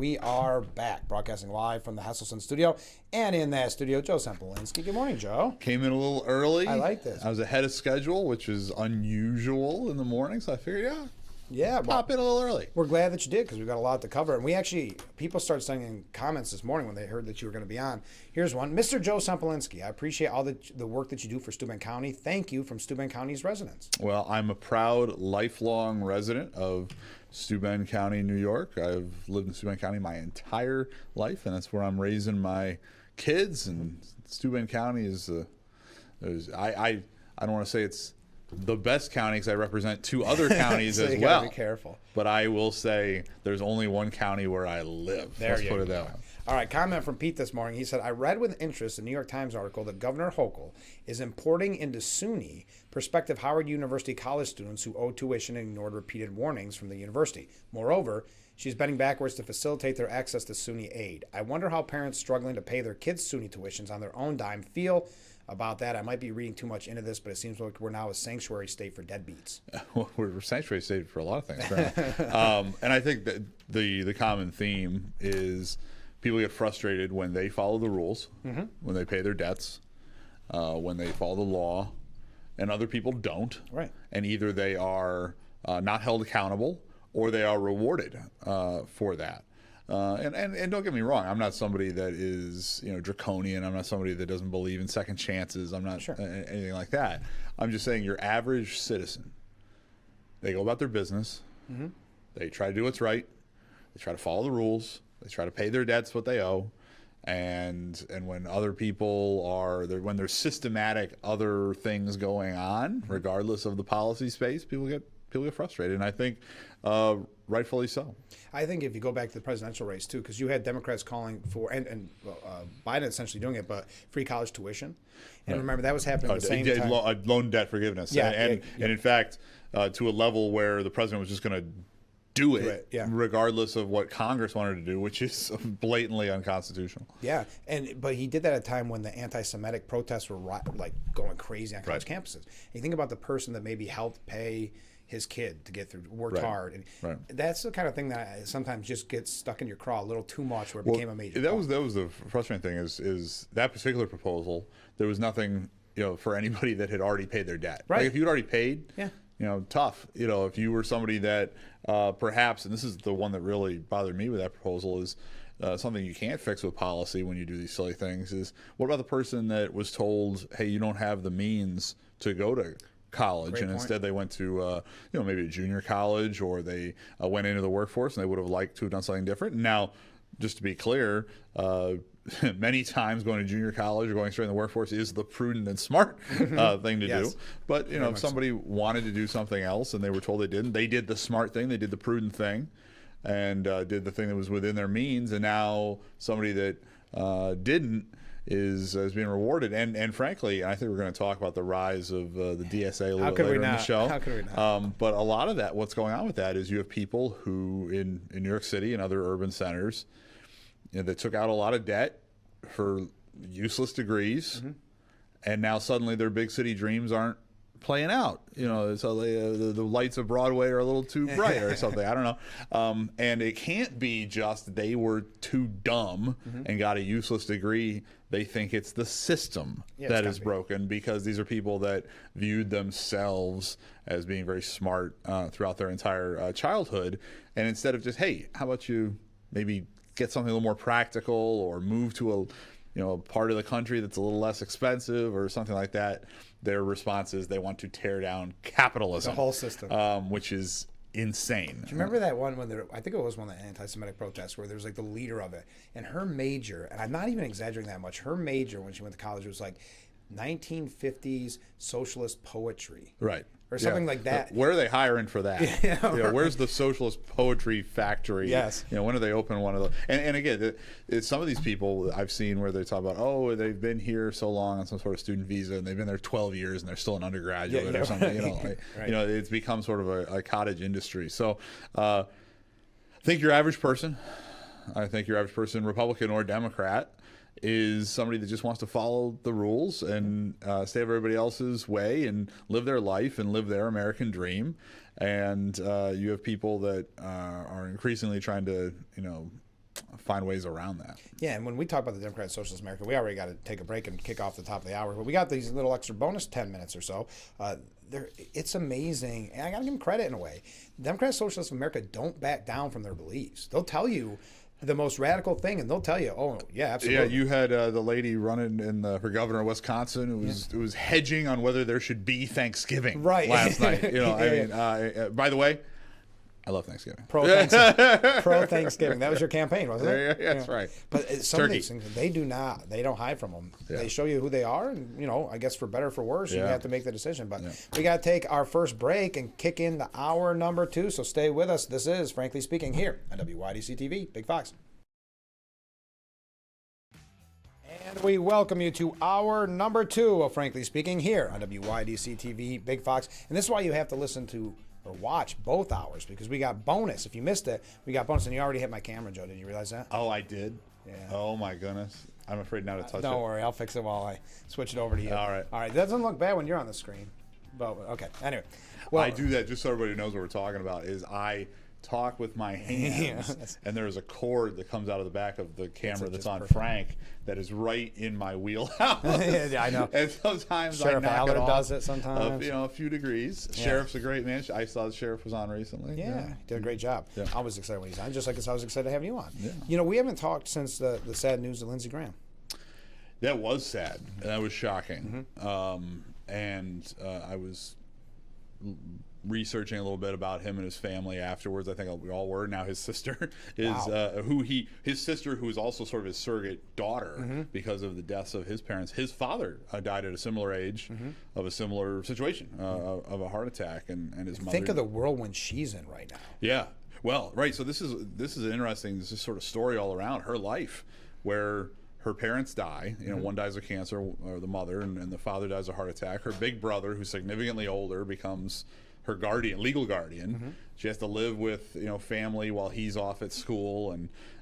We are back, broadcasting live from the Hesselson studio. And in that studio, Joe Sempolinski. Good morning, Joe. Came in a little early. I like this. I was ahead of schedule, which is unusual in the morning, so I figured, pop in a little early. We're glad that you did because we've got a lot to cover. And we actually, people started sending comments this morning when they heard that you were going to be on. Here's one. Mr. Joe Sempolinski, I appreciate all the work that you do for Steuben County. Thank you from Steuben County's residents. Well, I'm a proud, lifelong resident of Steuben County, New York. I've lived in Steuben County my entire life, and that's where I'm raising my kids. And Steuben County is, I don't want to say it's the best county because I represent two other counties so as you well. Be careful. But I will say there's only one county where I live. Let's put it that way. All right, comment from Pete this morning. He said, I read with interest the New York Times article that Governor Hochul is importing into SUNY prospective Howard University college students who owe tuition and ignored repeated warnings from the university. Moreover, she's bending backwards to facilitate their access to SUNY aid. I wonder how parents struggling to pay their kids' SUNY tuitions on their own dime feel about that. I might be reading too much into this, but it seems like we're now a sanctuary state for deadbeats. Well, we're a sanctuary state for a lot of things, right? And I think that the common theme is people get frustrated when they follow the rules, when they pay their debts, when they follow the law, and other people don't. Right. And either they are not held accountable or they are rewarded for that. And don't get me wrong, I'm not somebody that is draconian. I'm not somebody that doesn't believe in second chances. I'm not anything like that. I'm just saying your average citizen, they go about their business. They try to do what's right. They try to follow the rules. They try to pay their debts, what they owe. And when other people when there's systematic other things going on, regardless of the policy space, people get frustrated, and I think rightfully so. I think if you go back to the presidential race too, because you had Democrats calling for and Biden essentially doing it, but free college tuition, and remember that was happening at the same time. Loan debt forgiveness, and in fact, to a level where the president was just going to do it, regardless of what Congress wanted to do, which is blatantly unconstitutional. Yeah, but he did that at a time when the anti-Semitic protests were going crazy on college campuses. And you think about the person that maybe helped pay his kid to get through, worked hard, and that's the kind of thing that sometimes just gets stuck in your craw a little too much, where it became a major. That was the frustrating thing is that particular proposal. There was nothing for anybody that had already paid their debt. Right. Like if you'd already paid. Yeah. Tough. If you were somebody that perhaps, and this is the one that really bothered me with that proposal, is something you can't fix with policy when you do these silly things, is what about the person that was told, hey, you don't have the means to go to college, and instead they went to maybe a junior college, or they went into the workforce and they would have liked to have done something different. Now, just to be clear, many times going to junior college or going straight in the workforce is the prudent and smart thing to do. But if somebody wanted to do something else and they were told they didn't, they did the smart thing, they did the prudent thing, and did the thing that was within their means. And now somebody that didn't is being rewarded. And frankly, I think we're going to talk about the rise of the DSA a little bit later in the show. How could we not? But a lot of that, what's going on with that is you have people who in New York City and other urban centers, that took out a lot of debt for useless degrees, and now suddenly their big city dreams aren't playing out. So the lights of Broadway are a little too bright or something. I don't know. And it can't be just they were too dumb and got a useless degree. They think it's the system that is broken, because these are people that viewed themselves as being very smart throughout their entire childhood. And instead of just, hey, how about you maybe get something a little more practical, or move to a part of the country that's a little less expensive or something like that, their response is they want to tear down capitalism, the whole system, which is insane. Do you remember that one when I think it was one of the anti-Semitic protests, where there was the leader of it, and her major, and I'm not even exaggerating that much, her major when she went to college was 1950s socialist poetry, right? Or something like that. Where are they hiring for that? Where's the socialist poetry factory? Yes. When do they open one of those? And again, it's some of these people I've seen where they talk about, they've been here so long on some sort of student visa, and they've been there 12 years and they're still an undergraduate or something. It's become sort of a cottage industry. So I think your average person, Republican or Democrat, is somebody that just wants to follow the rules and stay everybody else's way and live their life and live their American dream. And you have people that are increasingly trying to, find ways around that. Yeah, and when we talk about the Democrat Socialist America, we already got to take a break and kick off the top of the hour. But we got these little extra bonus 10 minutes or so. It's amazing, and I got to give them credit in a way. Democrat Socialists of America don't back down from their beliefs. They'll tell you the most radical thing, and they'll tell you, "Oh, yeah, absolutely." Yeah, you had the lady running for governor of Wisconsin who was hedging on whether there should be Thanksgiving last night. By the way, I love Thanksgiving. Pro Thanksgiving. That was your campaign, wasn't it? Yeah, that's right. But some of these things, they don't hide from them. Yeah. They show you who they are, and I guess for better or for worse, you have to make the decision. But we got to take our first break and kick in the hour number 2. So stay with us. This is Frankly Speaking here on WYDC TV, Big Fox. And we welcome you to hour number 2 of Frankly Speaking here on WYDC TV, Big Fox. And this is why you have to listen to or watch both hours, because we got bonus. If you missed it, we got bonus. And you already hit my camera, Joe. Did you realize that? Oh, I did? Yeah. Oh, my goodness. I'm afraid now to touch it. Don't worry. I'll fix it while I switch it over to you. All right. That doesn't look bad when you're on the screen. But, okay. Anyway. Well, I do that just so everybody knows what we're talking about, is I talk with my hands, and there's a cord that comes out of the back of the camera that's on perfect. Frank that is right in my wheelhouse. Yeah, I know. And sometimes Sheriff I knock Allard it off does it sometimes. a few degrees. Yeah. Sheriff's a great man. I saw the sheriff was on recently. Yeah, he did a great job. Yeah. I was excited when he's on, just like I was excited to have you on. Yeah. We haven't talked since the sad news of Lindsey Graham. That was sad. That was shocking. And I was researching a little bit about him and his family afterwards. I think we all were. Now his sister is his sister, who is also sort of his surrogate daughter because of the deaths of his parents. His father died at a similar age of a similar situation of a heart attack, and his mother. Think of the whirlwind she's in right now. Yeah. Well, right. So this is an interesting sort of story all around her life, where her parents die. One dies of cancer, or the mother, and the father dies of a heart attack. Her big brother, who's significantly older, becomes her legal guardian. She has to live with family while he's off at school,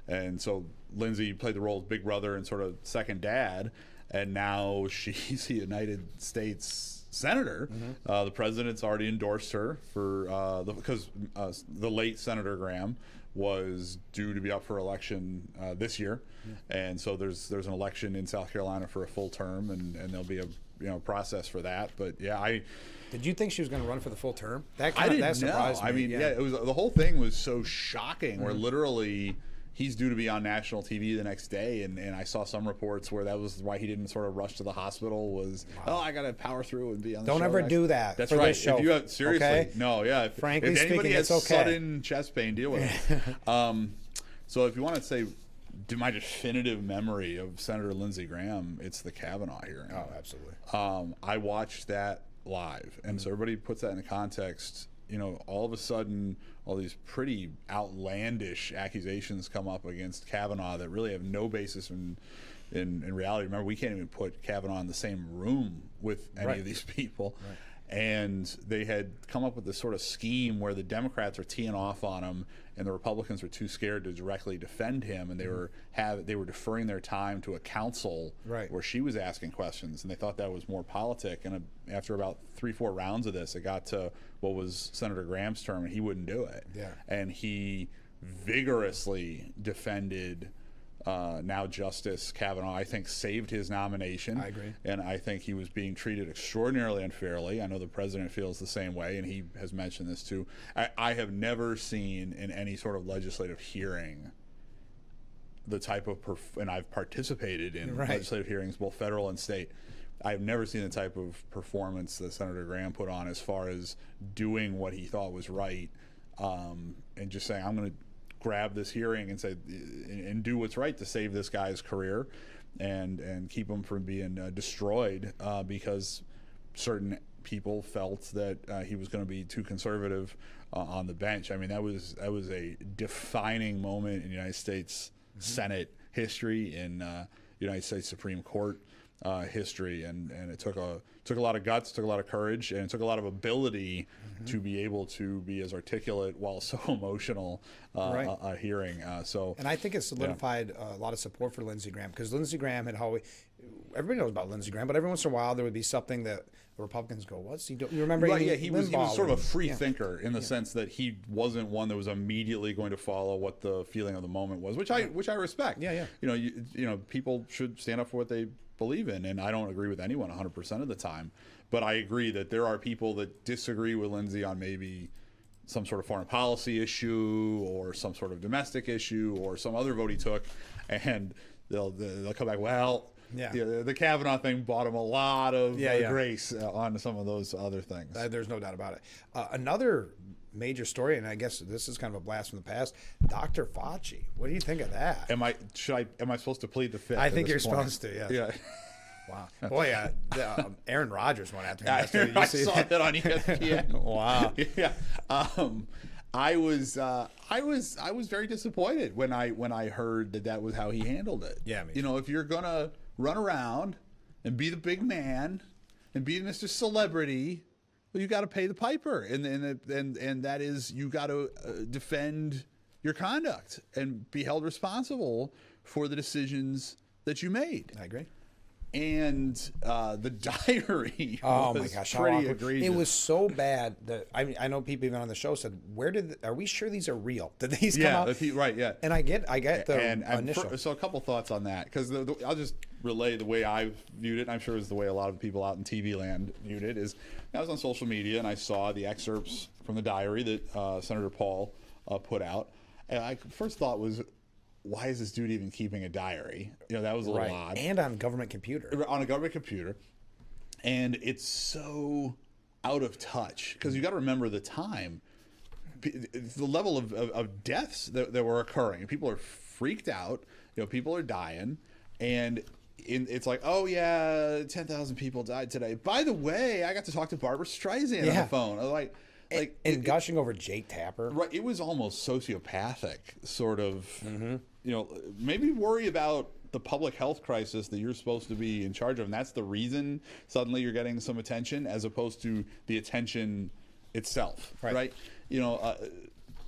and so Lindsay played the role of big brother and sort of second dad, and now she's a United States senator. The president's already endorsed her because the late Senator Graham was due to be up for election this year, and so there's an election in South Carolina for a full term, and there'll be a process for that. But did you think she was going to run for the full term? That surprised me. I mean, it was, the whole thing was so shocking. Where literally he's due to be on national TV the next day, and I saw some reports where that was why he didn't sort of rush to the hospital. Was I got to power through and be on the show. Don't ever do that. That's for right. This show. If you have Okay? Frankly if anybody has sudden chest pain, deal with it. So if you want to say, my definitive memory of Senator Lindsey Graham, it's the Kavanaugh hearing. Oh, absolutely. I watched that live, and so everybody puts that into context. All of a sudden, all these pretty outlandish accusations come up against Kavanaugh that really have no basis in reality. Remember, we can't even put Kavanaugh in the same room with any of these people. Right. And they had come up with this sort of scheme where the Democrats are teeing off on him, and the Republicans were too scared to directly defend him, and they were deferring their time to a counsel where she was asking questions, and they thought that was more politic. And after about 3-4 rounds of this, it got to what was Senator Graham's term, and he wouldn't do it. Yeah. And he vigorously defended now Justice Kavanaugh. I think saved his nomination. I agree. And I think he was being treated extraordinarily unfairly. I know the president feels the same way, and he has mentioned this too. I have never seen in any sort of legislative hearing the type of, and I've participated in legislative hearings, both federal and state. I've never seen the type of performance that Senator Graham put on as far as doing what he thought was right, and just saying, I'm going to grab this hearing and say and do what's right to save this guy's career and keep him from being destroyed because certain people felt that he was going to be too conservative on the bench. I mean, that was a defining moment in United States Senate history, in United States Supreme Court history, and it took a lot of guts, took a lot of courage, and it took a lot of ability to be able to be as articulate while so emotional a hearing. And I think it solidified a lot of support for Lindsey Graham, because Lindsey Graham had always, everybody knows about Lindsey Graham, but every once in a while there would be something that the Republicans go, what's he doing? You remember? Right, he was sort of a free thinker in the sense that he wasn't one that was immediately going to follow what the feeling of the moment was, which I respect. Yeah. You know, people should stand up for what they believe in, and I don't agree with anyone 100% of the time, but I agree that there are people that disagree with Lindsey on maybe some sort of foreign policy issue or some sort of domestic issue or some other vote he took, and they'll come back, well, the Kavanaugh thing bought him a lot of grace on some of those other things. There's no doubt about it. Another major story, and I guess this is kind of a blast from the past, Dr. Fauci. What do you think of that? Am I supposed to plead the fifth? I think you're supposed to, yes. Yeah. Wow. Boy, Aaron Rodgers went after him yesterday. I saw that on ESPN. Wow. Yeah. I was very disappointed when I heard that was how he handled it. Yeah, you know, if you're gonna run around and be the big man and be Mr. Celebrity, well, you got to pay the piper, and that is, you got to defend your conduct and be held responsible for the decisions that you made. I agree. And the diary oh was my gosh, pretty egregious. It was so bad that I know people even on the show said, are we sure these are real? Did these come out? Right, yeah. And I get the initial. So a couple thoughts on that, because I'll just relay the way I viewed it, and I'm sure it's the way a lot of people out in TV land viewed it, is I was on social media and I saw the excerpts from the diary that Senator Paul put out. And I first thought was, why is this dude even keeping a diary? You know, that was a little odd. And on a government computer. On a government computer. And it's so out of touch, because you got to remember the time, the level of deaths that were occurring. People are freaked out. You know, people are dying. And it's like, oh, yeah, 10,000 people died today. By the way, I got to talk to Barbara Streisand on the phone. I was like, gushing over Jake Tapper. Right. It was almost sociopathic, sort of. You know, maybe worry about the public health crisis that you're supposed to be in charge of, and that's the reason suddenly you're getting some attention, as opposed to the attention itself. Right. You know,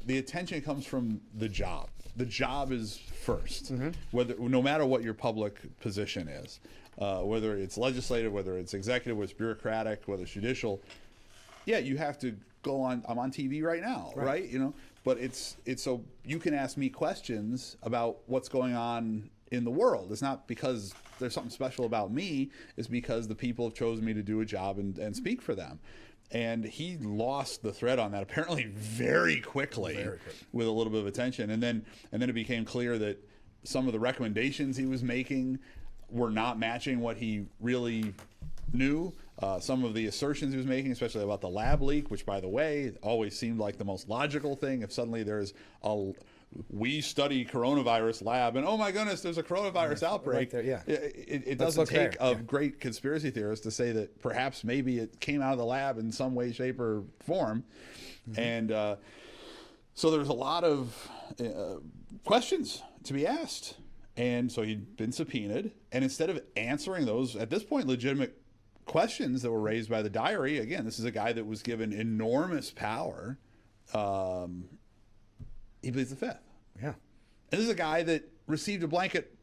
the attention comes from the job. The job is first, no matter what your public position is, whether it's legislative, whether it's executive, whether it's bureaucratic, whether it's judicial. Yeah, you have to go on. I'm on TV right now, right? You know, but it's so you can ask me questions about what's going on in the world. It's not because there's something special about me. It's because the people have chosen me to do a job and speak for them. And he lost the thread on that apparently very quickly, with a little bit of attention. And then it became clear that some of the recommendations he was making were not matching what he really knew. Some of the assertions he was making, especially about the lab leak, which, by the way, always seemed like the most logical thing. If suddenly there's we study coronavirus lab, and oh my goodness, there's a coronavirus outbreak. Right there, it doesn't take a great conspiracy theorist to say that perhaps maybe it came out of the lab in some way, shape, or form. And so there's a lot of questions to be asked. And so he'd been subpoenaed, and instead of answering those, at this point, legitimate questions that were raised by the diary, again, this is a guy that was given enormous power, he pleads the fifth. Yeah. And this is a guy that received a blanket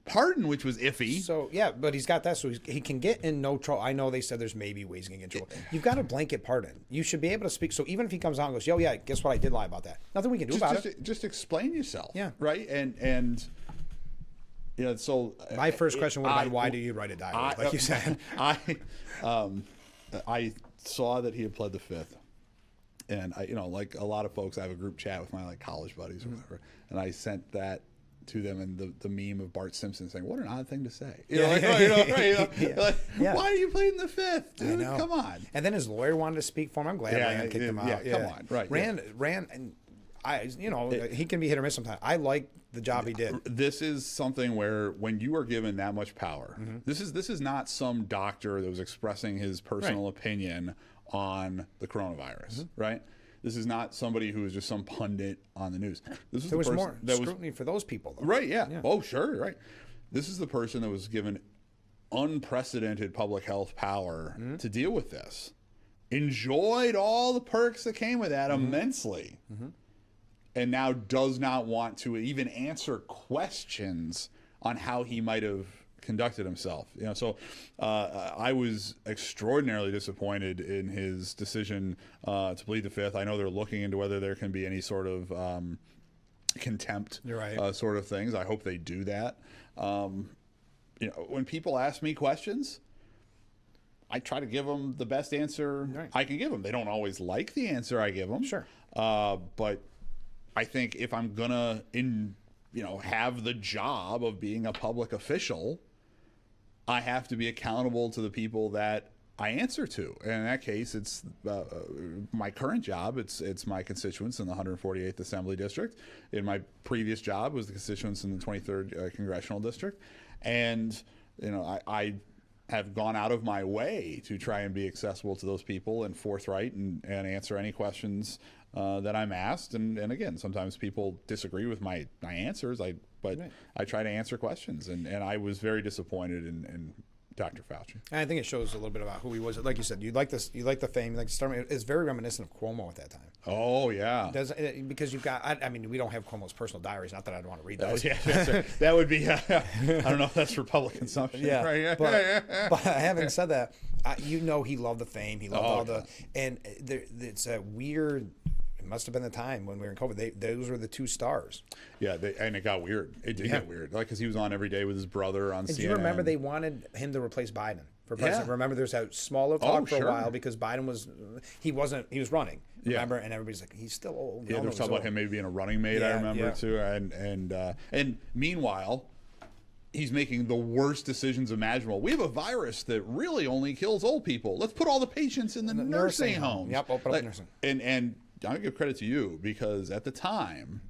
pardon, which was iffy. So, yeah, but he's got that, so he can get in no trouble. I know they said there's maybe ways he can get in trouble. You've got a blanket pardon. You should be able to speak. So even if he comes out and goes, yo, yeah, guess what, I did lie about that. Nothing we can do about it. Just explain yourself. Yeah. Right? And you know, so my first question would have been, why do you write a diary, like you said? I saw that he had pled the fifth, and I, you know, like a lot of folks, I have a group chat with my college buddies or whatever, and I sent that to them, and the meme of Bart Simpson saying, "What an odd thing to say." Why are you pleading the fifth, dude? Come on. And then his lawyer wanted to speak for him. I'm glad Rand kicked him out. Yeah, come on, right? Rand, and he can be hit or miss sometimes. I like the job he did. This is something where, when you are given that much power, this is not some doctor that was expressing his personal opinion on the coronavirus, right? This is not somebody who is just some pundit on the news. There was more scrutiny for those people, though. Right, yeah. Oh, sure, right. This is the person that was given unprecedented public health power to deal with this. Enjoyed all the perks that came with that immensely. And now does not want to even answer questions on how he might have conducted himself. So I was extraordinarily disappointed in his decision to plead the Fifth. I know they're looking into whether there can be any sort of contempt sort of things. I hope they do that. When people ask me questions, I try to give them the best answer I can give them. They don't always like the answer I give them. Sure. But I think if I'm gonna have the job of being a public official, I have to be accountable to the people that I answer to. And in that case, it's my current job. It's my constituents in the 148th Assembly District. In my previous job was the constituents in the 23rd Congressional District. And I have gone out of my way to try and be accessible to those people and forthright and answer any questions that I'm asked. And again, sometimes people disagree with my answers, but I try to answer questions. And I was very disappointed in Dr. Fauci. And I think it shows a little bit about who he was. Like you said, you like the fame, you like the star. It's very reminiscent of Cuomo at that time. Oh yeah, because you've got. I mean, we don't have Cuomo's personal diaries. Not that I'd want to read those. Oh, yeah, that would be. I don't know if that's for public consumption. Yeah, right? But having said that, he loved the fame. He loved all the, and it's a weird. It must have been the time when we were in COVID. Those were the two stars. Yeah, and it got weird. It did get weird, because he was on every day with his brother on CNN. Do you remember they wanted him to replace Biden for president? Remember, there's that smaller talk for a while because Biden was running. Remember, and everybody's like, he's still old. Yeah, there was talk about him maybe being a running mate. I remember too, and meanwhile, he's making the worst decisions imaginable. We have a virus that really only kills old people. Let's put all the patients in the nursing homes. Yep, open up nursing. And I give credit to you, because at the time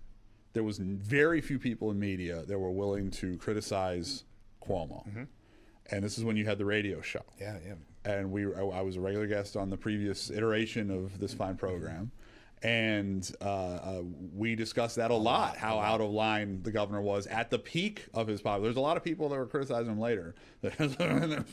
there was very few people in media that were willing to criticize Cuomo. And this is when you had the radio show. Yeah. And I was a regular guest on the previous iteration of this fine program. And we discussed that a lot, how out of line the governor was at the peak of his power. There's a lot of people that were criticizing him later. There's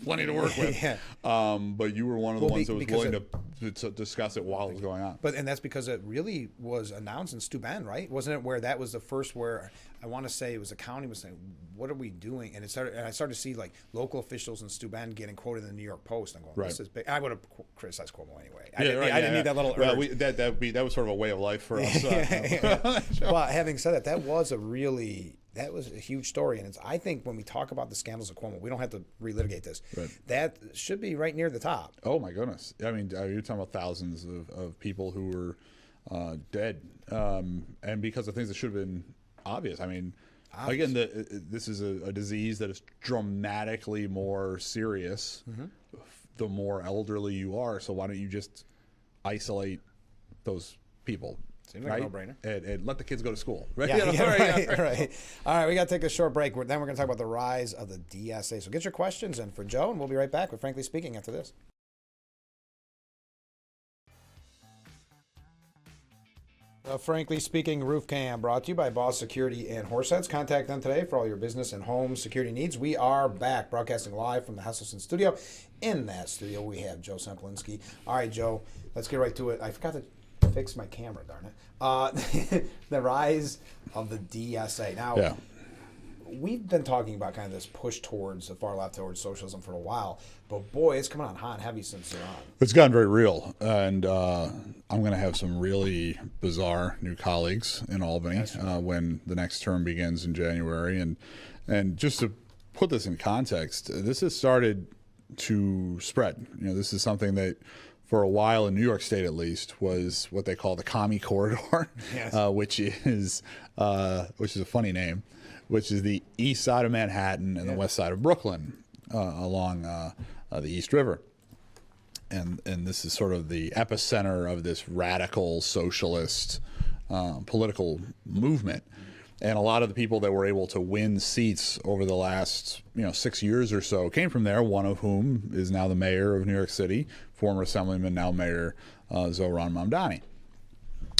plenty to work with. But you were one of the ones that was willing to discuss it while it was going on. And that's because it really was announced in Steuben, right? Wasn't it where that was the first where I want to say it was the county was saying, what are we doing? And I started to see like local officials in Steuben getting quoted in the New York Post. I'm going, this is big. I would have criticized Cuomo anyway. I didn't need that little urge. Well, that was sort of a way of life for us. But having said that, that was a huge story. And I think when we talk about the scandals of Cuomo, we don't have to relitigate this. That should be right near the top. Oh, my goodness. I mean, you're talking about thousands of people who were dead. And because of things that should have been obvious. I mean, again, this is a disease that is dramatically more serious the more elderly you are. So why don't you just isolate those people? Seems like a no-brainer. And let the kids go to school. Right? Right. All right, we got to take a short break. Then we're going to talk about the rise of the DSA. So get your questions in for Joe, and we'll be right back with Frankly Speaking after this. Frankly Speaking Roof Cam, brought to you by Boss Security and Horseheads. Contact them today for all your business and home security needs. We are back, broadcasting live from the Hesselson studio. In that studio, we have Joe Sempolinski. All right, Joe, let's get right to it. I forgot to fix my camera, darn it. The rise of the DSA. Now, we've been talking about kind of this push towards the far left, towards socialism for a while, but boy, it's coming on hot and heavy since you're on. It's gotten very real, and I'm going to have some really bizarre new colleagues in Albany when the next term begins in January. And just to put this in context, this has started to spread. This is something that for a while in New York State, at least, was what they call the Commie Corridor, which is a funny name, which is the east side of Manhattan and the west side of Brooklyn along the East River. And this is sort of the epicenter of this radical socialist political movement. And a lot of the people that were able to win seats over the last 6 years or so came from there, one of whom is now the mayor of New York City, former Assemblyman, now Mayor Zohran Mamdani,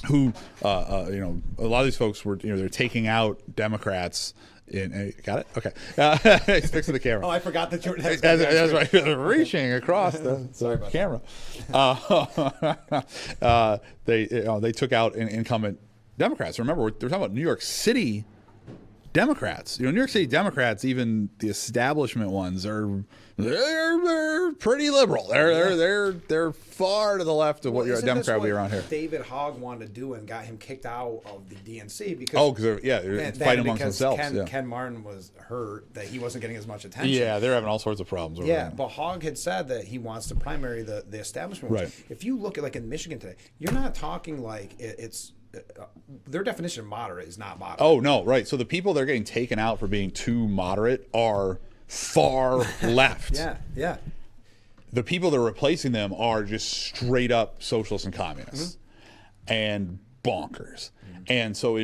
who, a lot of these folks were, they're taking out Democrats Got it? Okay. He's fixing the camera. Oh, I forgot that you were That's right. Reaching across the camera. They took out incumbent Democrats. Remember, they're talking about New York City Democrats. New York City Democrats, even the establishment ones, they're pretty liberal. They're far to the left of what you're a Democrat would be around here. David Hogg wanted to do and got him kicked out of the DNC because they're fighting amongst themselves. Ken Martin was hurt that he wasn't getting as much attention. Yeah, they're having all sorts of problems. Over there. But Hogg had said that he wants to primary the establishment. Right. If you look at like in Michigan today, you're not talking like it's. Their definition of moderate is not moderate. Oh, no, right. So the people that are getting taken out for being too moderate are far left. Yeah. The people that are replacing them are just straight up socialists and communists and bonkers. And so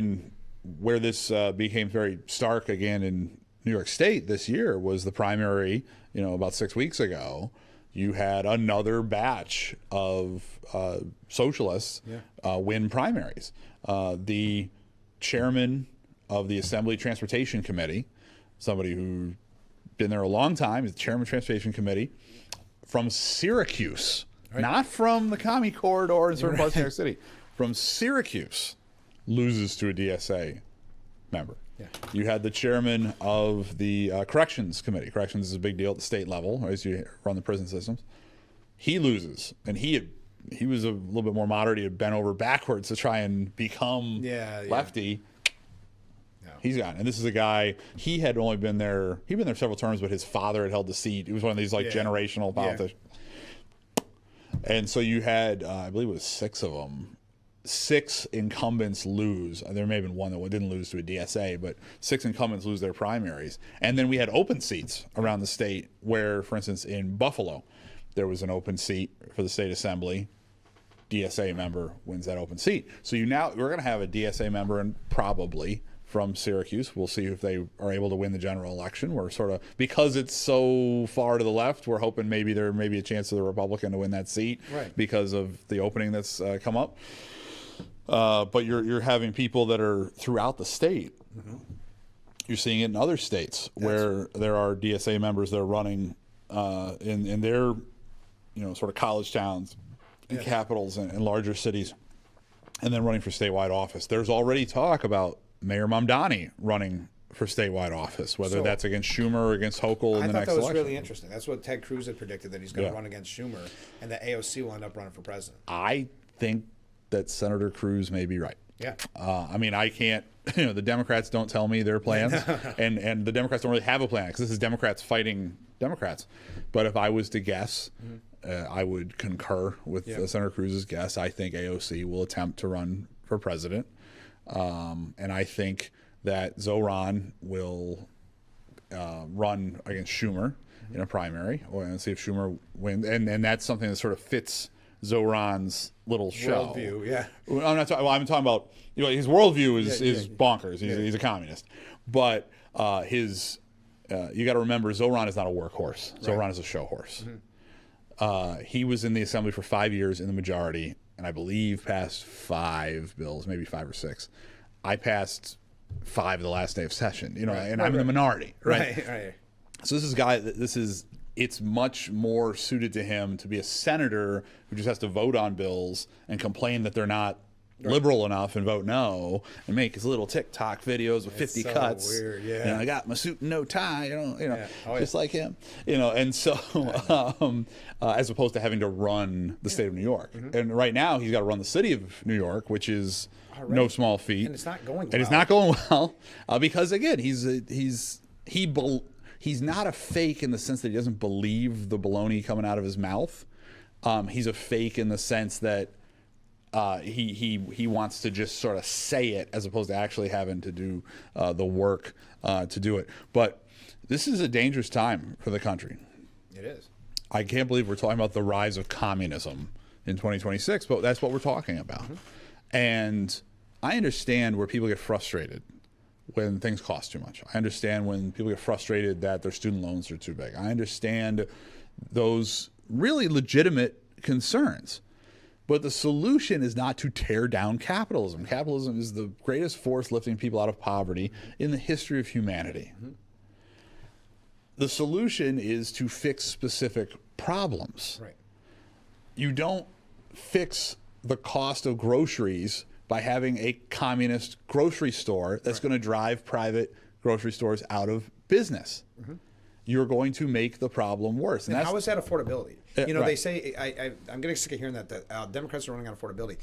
where this became very stark again in New York State this year was the primary, about 6 weeks ago. You had another batch of socialists win primaries. The chairman of the Assembly Transportation Committee, somebody who's been there a long time, is the chairman of the Transportation Committee from Syracuse, not from the Commie Corridor in certain parts of New York City, from Syracuse, loses to a DSA member. Yeah. You had the chairman of the Corrections Committee. Corrections is a big deal at the state level as you run the prison systems. He loses, and he was a little bit more moderate. He had bent over backwards to try and become lefty. Yeah. He's gone, and this is a guy. He had only been there. He'd been there several terms, but his father had held the seat. He was one of these generational politicians. Yeah. And so you had, I believe it was 6 of them. 6 incumbents lose. There may have been one that didn't lose to a DSA, but 6 incumbents lose their primaries. And then we had open seats around the state where, for instance, in Buffalo, there was an open seat for the state assembly. DSA member wins that open seat. So we're going to have a DSA member and probably from Syracuse. We'll see if they are able to win the general election. We're sort of, because it's so far to the left, we're hoping maybe there may be a chance of the Republican to win that seat because of the opening that's come up. But you're having people that are throughout the state. You're seeing it in other states where there are DSA members that are running in their sort of college towns and capitals and larger cities, and then running for statewide office. There's already talk about Mayor Mamdani running for statewide office, whether that's against Schumer or against Hochul in the next election. I thought that was really interesting. That's what Ted Cruz had predicted, that he's going to run against Schumer, and that AOC will end up running for president. I think that Senator Cruz may be right. Yeah. I can't, the Democrats don't tell me their plans, and the Democrats don't really have a plan because this is Democrats fighting Democrats. But if I was to guess, I would concur with Senator Cruz's guess. I think AOC will attempt to run for president. And I think that Zoran will run against Schumer in a primary, and see if Schumer wins. And that's something that sort of fits Zoran's little show. Worldview, I'm talking about, his worldview is bonkers. He's a communist. But his, you got to remember, Zoran is not a workhorse. Zoran is a show horse. He was in the assembly for 5 years in the majority, and I believe passed 5 bills, maybe 5 or 6. I passed 5 the last day of session, and I'm in the minority, right? So this is a guy that it's much more suited to him to be a senator who just has to vote on bills and complain that they're not liberal enough and vote no, and make his little TikTok videos with 50 cuts. Weird, yeah. I got my suit and no tie, just like him, and so as opposed to having to run the state of New York, and right now he's got to run the city of New York, which is no small feat, and it's not going well. And it's not going well because again he's not a fake in the sense that he doesn't believe the baloney coming out of his mouth. He's a fake in the sense that he wants to just sort of say it as opposed to actually having to do the work to do it. But this is a dangerous time for the country. It is. I can't believe we're talking about the rise of communism in 2026, but that's what we're talking about. And I understand where people get frustrated when things cost too much. I understand when people get frustrated that their student loans are too big. I understand those really legitimate concerns. But the solution is not to tear down capitalism. Capitalism is the greatest force lifting people out of poverty in the history of humanity. The solution is to fix specific problems. Right. You don't fix the cost of groceries by having a communist grocery store that's going to drive private grocery stores out of business. You're going to make the problem worse. And how is that affordability? You know, right. they say, I'm getting sick of hearing that the Democrats are running on affordability.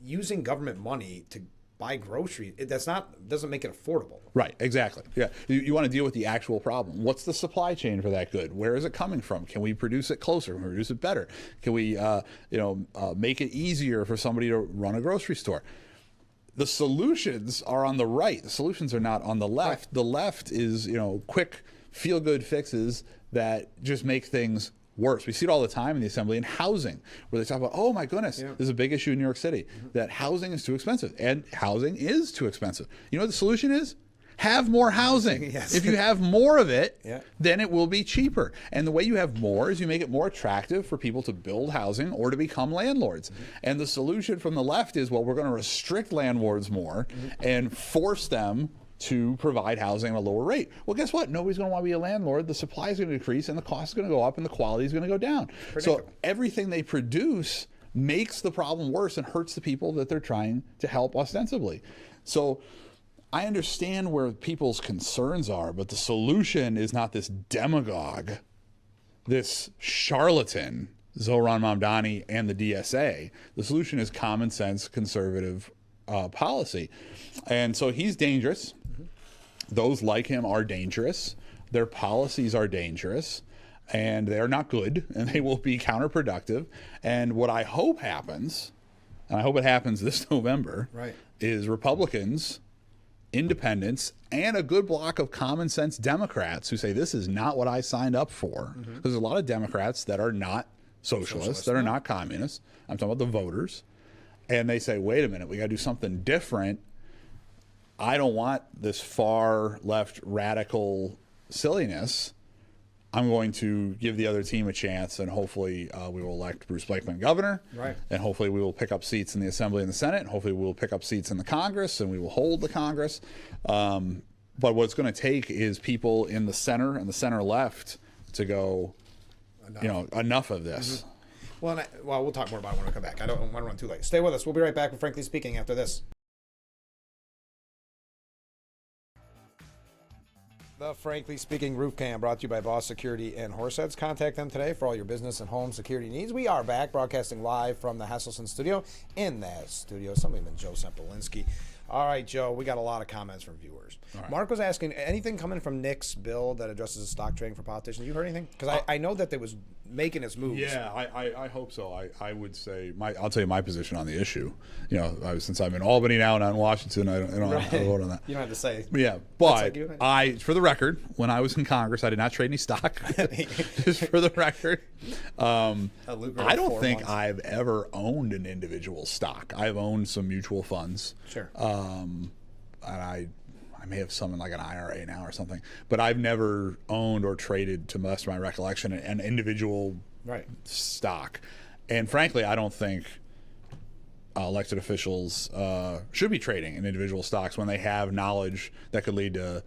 Using government money to buy groceries, doesn't make it affordable. Right, exactly. Yeah, you want to deal with the actual problem. What's the supply chain for that good? Where is it coming from? Can we produce it closer? Can we produce it better? Can we, make it easier for somebody to run a grocery store? The solutions are on the right. The solutions are not on the left. Right. The left is, quick, feel-good fixes that just make things worse. We see it all the time in the Assembly in housing, where they talk about, oh my goodness, this is a big issue in New York City, that housing is too expensive. And housing is too expensive. You know what the solution is? Have more housing. Yes. If you have more of it, then it will be cheaper. And the way you have more is you make it more attractive for people to build housing or to become landlords. And the solution from the left is, well, we're going to restrict landlords more and force them to provide housing at a lower rate. Well, guess what? Nobody's going to want to be a landlord. The supply is going to decrease, and the cost is going to go up, and the quality is going to go down. So everything they produce makes the problem worse and hurts the people that they're trying to help ostensibly. So I understand where people's concerns are, but the solution is not this demagogue, this charlatan, Zohran Mamdani and the DSA. The solution is common sense, conservative policy. And so he's dangerous. Those like him are dangerous. Their policies are dangerous, and they're not good, and they will be counterproductive. And what I hope happens, and I hope it happens this November, is Republicans, independents, and a good block of common sense Democrats who say this is not what I signed up for. Because there's a lot of Democrats that are not socialists, that are not communists. I'm talking about the voters. And they say, wait a minute, we got to do something different. I don't want this far left radical silliness. I'm going to give the other team a chance, and hopefully we will elect Bruce Blakeman governor. Right. And hopefully we will pick up seats in the Assembly and the Senate, and hopefully we will pick up seats in the Congress, and we will hold the Congress. But what it's going to take is people in the center and the center left to go, enough of this. Well, we'll talk more about it when we come back. I don't want to run too late. Stay with us. We'll be right back with Frankly Speaking after this. The Frankly Speaking Roof Cam brought to you by Voss Security and Horseheads. Contact them today for all your business and home security needs. We are back broadcasting live from the Hasselson studio. In that studio, Assemblyman Joe Sempolinski. All right, Joe, we got a lot of comments from viewers. Right. Mark was asking, anything coming from Nick's bill that addresses stock trading for politicians? You heard anything? Because I know that they was making its moves. Yeah, I hope so. I would say, I'll tell you my position on the issue. Since I'm in Albany now and not in Washington, I don't have to vote on that. You don't have to say. Yeah, but for the record, when I was in Congress, I did not trade any stock. Just for the record. I don't think I've ever owned an individual stock. I've owned some mutual funds. Sure. And I may have some in like an IRA now or something, but I've never owned or traded, to the best of my recollection, an individual stock. And frankly, I don't think elected officials should be trading in individual stocks when they have knowledge that could lead to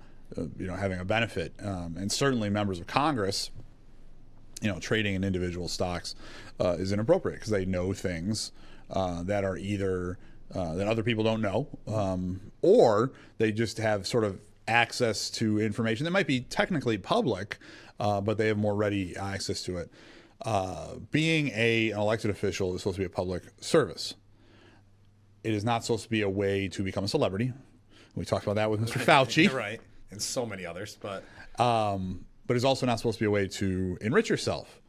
having a benefit. And certainly members of Congress, trading in individual stocks is inappropriate because they know things that are either that other people don't know, or they just have sort of access to information that might be technically public, but they have more ready access to it. Being an elected official is supposed to be a public service. It is not supposed to be a way to become a celebrity. We talked about that with Mr. Fauci. Right, and so many others. But it's also not supposed to be a way to enrich yourself.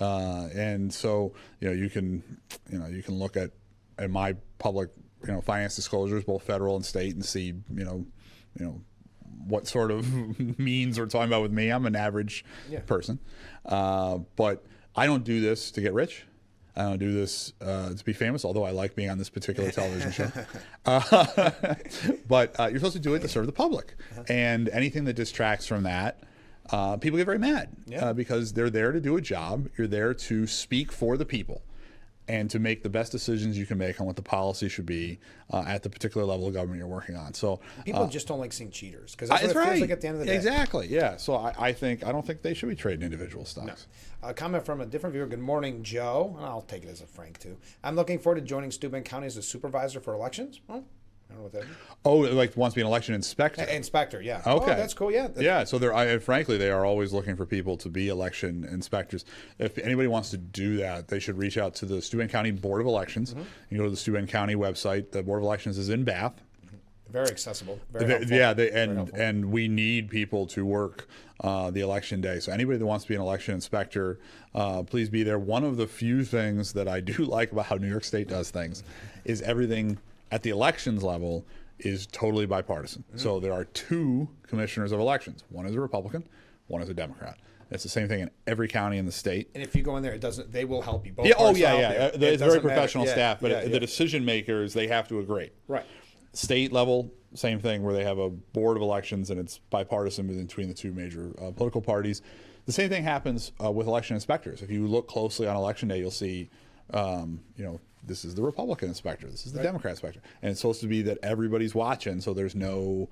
And so you can look at my public finance disclosures, both federal and state, and see what sort of means we're talking about with me. I'm an average person, but I don't do this to get rich. I don't do this to be famous, although I like being on this particular television show. But you're supposed to do it to serve the public, and anything that distracts from that, people get very mad because they're there to do a job. You're there to speak for the people. and to make the best decisions you can make on what the policy should be at the particular level of government you're working on. So people just don't like seeing cheaters, because that's what it feels like at the end of the day. Exactly. Yeah. So I don't think they should be trading individual stocks. No. A comment from a different viewer. Good morning, Joe. And I'll take it as a Frank too. I'm looking forward to joining Steuben County as a supervisor for elections. Well, I don't know what that is. Oh, like wants to be an election inspector. Inspector, yeah. Okay, oh, that's cool. Yeah. Yeah. So frankly, they are always looking for people to be election inspectors. If anybody wants to do that, they should reach out to the Steuben County Board of Elections. You go to the Steuben County website. The Board of Elections is in Bath. Very accessible. Very helpful. Yeah, and we need people to work the election day. So anybody that wants to be an election inspector, please be there. One of the few things that I do like about how New York State does things is everything at the elections level is totally bipartisan. So there are 2 commissioners of elections. One is a Republican, one is a Democrat. It's the same thing in every county in the state. And if you go in there, they will help you. Both yeah. parts Oh, yeah, help yeah. you. It's very professional staff, but yeah. the decision makers, they have to agree. Right. State level, same thing, where they have a board of elections and it's bipartisan between the 2 major political parties. The same thing happens with election inspectors. If you look closely on election day, you'll see, this is the Republican inspector, this is the Democrat inspector, and it's supposed to be that everybody's watching, so there's no,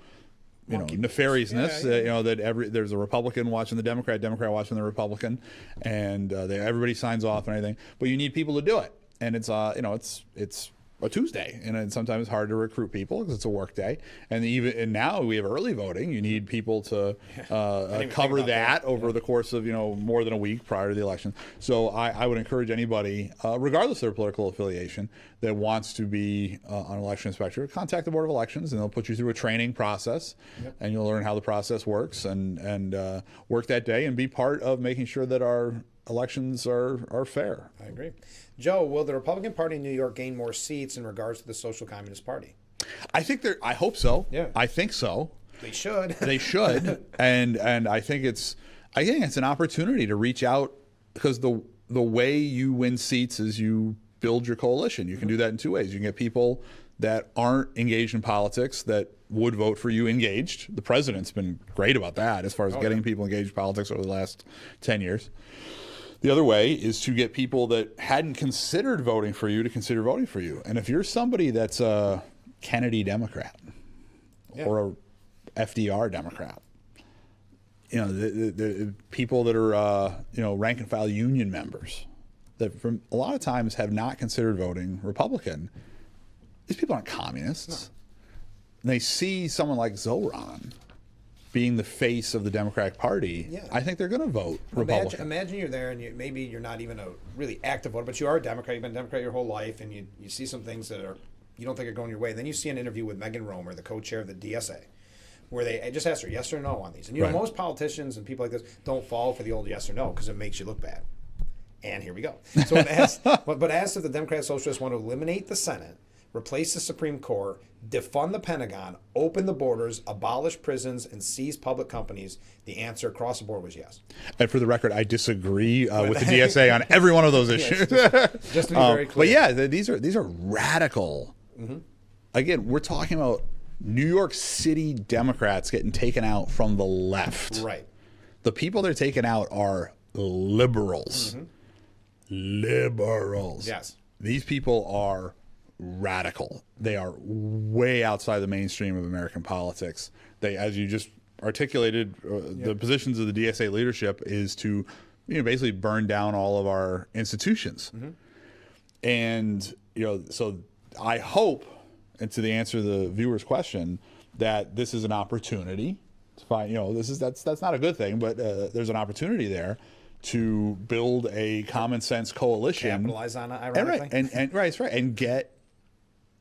nefariousness. That there's a Republican watching the Democrat watching the Republican, and everybody signs off and everything. But you need people to do it, and it's it's a Tuesday, and sometimes it's hard to recruit people because it's a work day. And now we have early voting. You need people to cover that over the course of more than a week prior to the election. So I would encourage anybody, regardless of their political affiliation, that wants to be an election inspector, contact the Board of Elections, and they'll put you through a training process, and you'll learn how the process works and work that day and be part of making sure that our elections are fair. I agree. Joe, will the Republican Party in New York gain more seats in regards to the Social Communist Party? I hope so. Yeah. I think so. They should. They should. and I think it's an opportunity to reach out, because the way you win seats is you build your coalition. You can do that in 2 ways. You can get people that aren't engaged in politics that would vote for you engaged. The president's been great about that as far as getting people engaged in politics over the last 10 years. The other way is to get people that hadn't considered voting for you to consider voting for you. And if you're somebody that's a Kennedy Democrat or a FDR Democrat, the people that are rank and file union members that from a lot of times have not considered voting Republican, these people aren't communists. No. They see someone like Zoran being the face of the Democratic Party, I think they're going to vote Republican. Imagine you're there and maybe you're not even a really active voter, but you are a Democrat. You've been a Democrat your whole life, and you see some things that you don't think are going your way. Then you see an interview with Megan Romer, the co-chair of the DSA, where they just asked her yes or no on these. And most politicians and people like this don't fall for the old yes or no because it makes you look bad. And here we go. So it asked, but asked if the Democrat Socialists want to eliminate the Senate, replace the Supreme Court, defund the Pentagon, open the borders, abolish prisons, and seize public companies, the answer across the board was yes. And for the record, I disagree with the DSA on every one of those issues. Just to be very clear. But yeah, these are radical. Mm-hmm. Again, we're talking about New York City Democrats getting taken out from the left. Right. The people they're taking out are liberals. Mm-hmm. Liberals. Yes. These people are radical. They are way outside the mainstream of American politics. They, as you just articulated, the positions of the DSA leadership is to, basically burn down all of our institutions. Mm-hmm. And so I hope, and to the answer to the viewer's question, that this is an opportunity to find. That's not a good thing, but there's an opportunity there to build a common sense coalition, capitalize on it, ironically, and get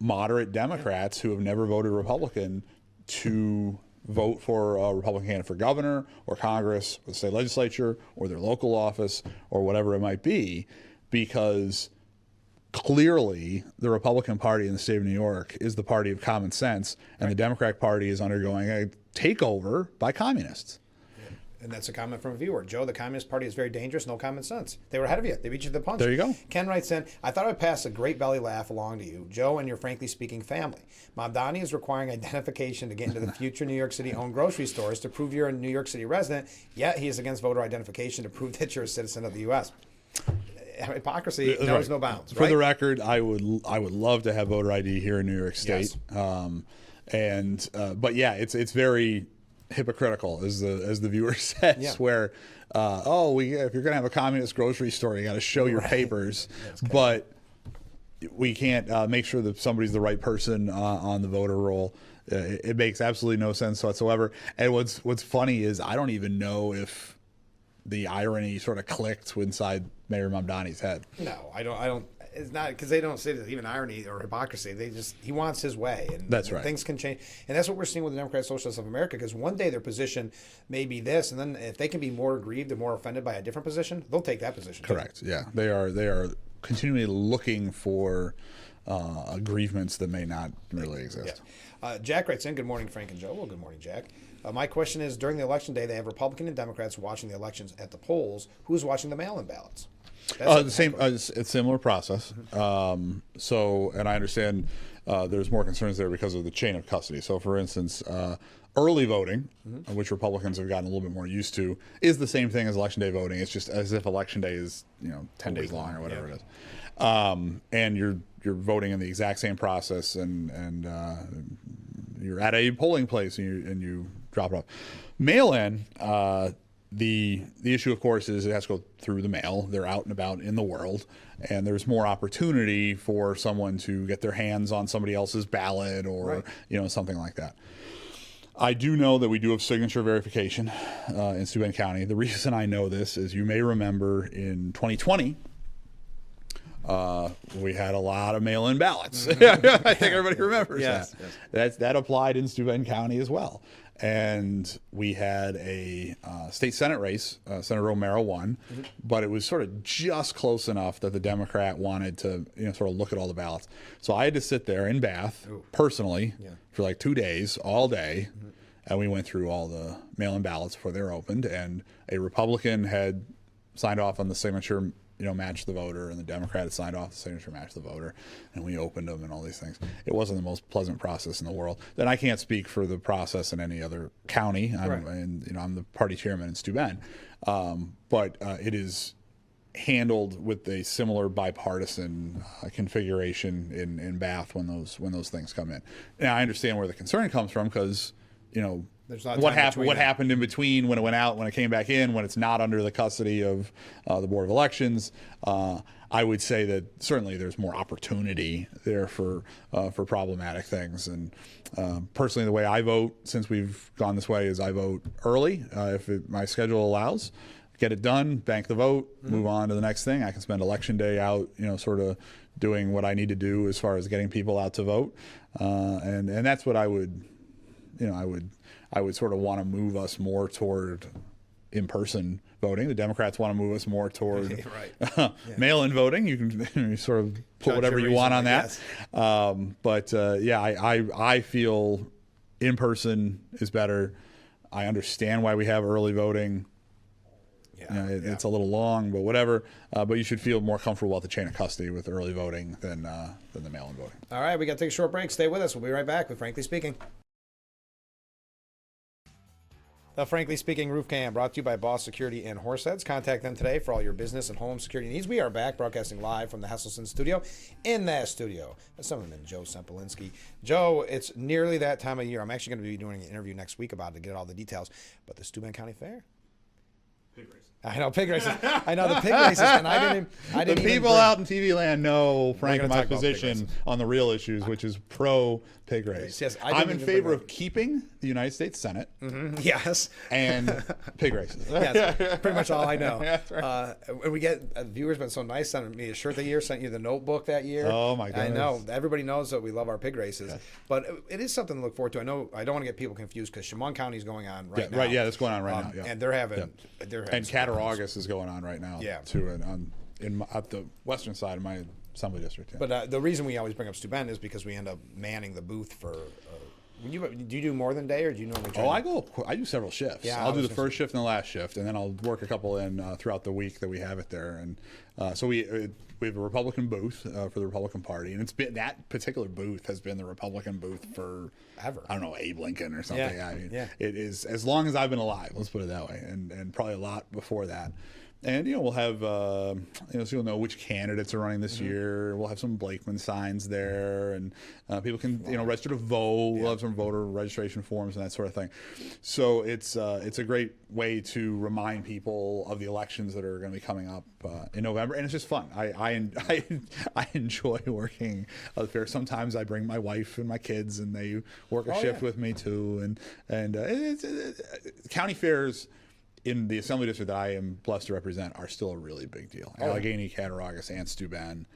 moderate Democrats who have never voted Republican to vote for a Republican candidate for governor or Congress or the state legislature or their local office or whatever it might be, because clearly the Republican Party in the state of New York is the party of common sense, and the Democratic Party is undergoing a takeover by communists. And that's a comment from a viewer. Joe, the Communist Party is very dangerous, no common sense. They were ahead of you. They beat you to the punch. There you go. Ken writes in, I thought I'd pass a great belly laugh along to you, Joe, and your frankly speaking family. Mamdani is requiring identification to get into the future New York City-owned grocery stores to prove you're a New York City resident, yet he is against voter identification to prove that you're a citizen of the U.S. hypocrisy knows no bounds. For right? the record, I would love to have voter ID here in New York State. Yes. But yeah, it's very hypocritical, as the viewer says, where if you're gonna have a communist grocery store, you got to show your papers, but we can't make sure that somebody's the right person on the voter roll. It makes absolutely no sense whatsoever. And what's funny is I don't even know if the irony sort of clicked inside Mayor Mamdani's head. No, I don't. It's not because they don't say that even irony or hypocrisy. He wants his way, and that's right. Things can change, and that's what we're seeing with the Democratic Socialists of America. Because one day their position may be this, and then if they can be more aggrieved and more offended by a different position, they'll take that position. Correct. Yeah, they are continually looking for aggrievements that may not really exist. Yeah. Jack writes in, good morning, Frank and Joe. Well, good morning, Jack. My question is, during the election day, they have Republican and Democrats watching the elections at the polls. Who's watching the mail-in ballots? The same, it's a similar process. And I understand there's more concerns there because of the chain of custody. So, for instance, early voting, which Republicans have gotten a little bit more used to, is the same thing as election day voting. It's just as if election day is 10 days long or whatever it is, and you're voting in the exact same process, and you're at a polling place and you drop it off. Mail-in. The issue, of course, is it has to go through the mail. They're out and about in the world, and there's more opportunity for someone to get their hands on somebody else's ballot or something like that. I do know that we do have signature verification in Steuben County. The reason I know this is you may remember in 2020, we had a lot of mail-in ballots. I think everybody remembers that. That applied in Steuben County as well. And we had a state Senate race. Senator Romero won, but it was sort of just close enough that the Democrat wanted to, sort of look at all the ballots. So I had to sit there in Bath personally for like 2 days, all day, and we went through all the mail-in ballots before they were opened. And a Republican had signed off on the signature, match the voter, and the Democrat had signed off the signature, match the voter, and we opened them and all these things. It wasn't the most pleasant process in the world. Then I can't speak for the process in any other county. I'm the party chairman in Steuben, but it is handled with a similar bipartisan configuration in Bath when those things come in. Now I understand where the concern comes from because what happened in between when it went out, when it came back in, when it's not under the custody of the Board of Elections. I would say that certainly there's more opportunity there for problematic things. And personally, the way I vote, since we've gone this way, is I vote early if my schedule allows. Get it done, bank the vote, move on to the next thing. I can spend election day out, sort of doing what I need to do as far as getting people out to vote, and that's what I would sort of want to move us more toward in-person voting. The Democrats want to move us more toward mail-in voting. You can sort of put whatever you want on that. I feel in-person is better. I understand why we have early voting. It's a little long, but whatever. But you should feel more comfortable about the chain of custody with early voting than the mail-in voting. All right, we got to take a short break. Stay with us. We'll be right back with Frankly Speaking. The Frankly Speaking Roof Cam brought to you by Boss Security and Horseheads. Contact them today for all your business and home security needs. We are back broadcasting live from the Hesselson studio. In that studio, Assemblyman Joe Sempolinski. Joe, it's nearly that time of year. I'm actually going to be doing an interview next week about it to get all the details. But the Steuben County Fair. Pig races. I know, pig races. I know the pig races, and I didn't. The people out in TV land know Frank and my position on the real issues, which is pro pig race. Yes, I'm in favor of keeping the United States Senate. Yes, and pig races. Yes, pretty much all I know. That's right. And we get viewers been so nice, sent me a shirt that year, sent you the notebook that year. Oh my goodness! I know everybody knows that we love our pig races, but it is something to look forward to. I know I don't want to get people confused because Chemung County is going on right now. Right, that's going on right now. Yeah. And they're having and Cattaraugus is going on right now. Yeah. Too, at the western side of my assembly district. Yeah. But the reason we always bring up Steuben is because we end up manning the booth for. Do you do more than a day, or do you normally? I do several shifts. Yeah, I'll do the first shift and the last shift, and then I'll work a couple in throughout the week that we have it there. And so we have a Republican booth for the Republican Party, and it's been that particular booth has been the Republican booth for ever. I don't know, Abe Lincoln or something. Yeah. It is as long as I've been alive. Let's put it that way, and probably a lot before that. And we'll have so you'll know which candidates are running this year. We'll have some Blakeman signs there, and people can register to vote. We'll have some voter registration forms and that sort of thing. So it's a great way to remind people of the elections that are going to be coming up in November, and it's just fun. I enjoy working at the fair. Sometimes I bring my wife and my kids, and they work a shift with me too. And it's county fairs in the assembly district that I am blessed to represent are still a really big deal. Allegheny, Cattaraugus, and Steuben,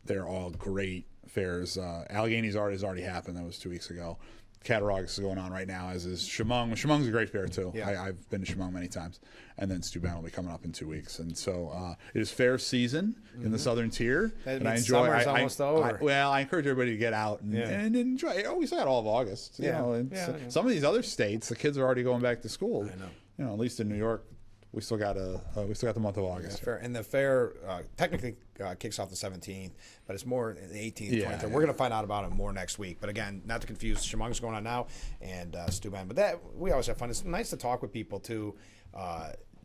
they're all great fairs. Allegheny's has already happened. That was 2 weeks ago. Cattaraugus is going on right now, as is Chemung. Chemung's a great fair too. Yeah. I've been to Chemung many times. And then Steuben will be coming up in 2 weeks. And so it is fair season in the southern tier. And I enjoy it. Almost over. I encourage everybody to get out and enjoy it. We still got all of August. Some of these other states, the kids are already going back to school. I know. At least in New York, we still got the month of August. Fair. And the fair technically kicks off the 17th, but it's more the 18th, 23rd. We're going to find out about it more next week. But again, not to confuse, Chemung's going on now, and Steuben. But we always have fun. It's nice to talk with people too,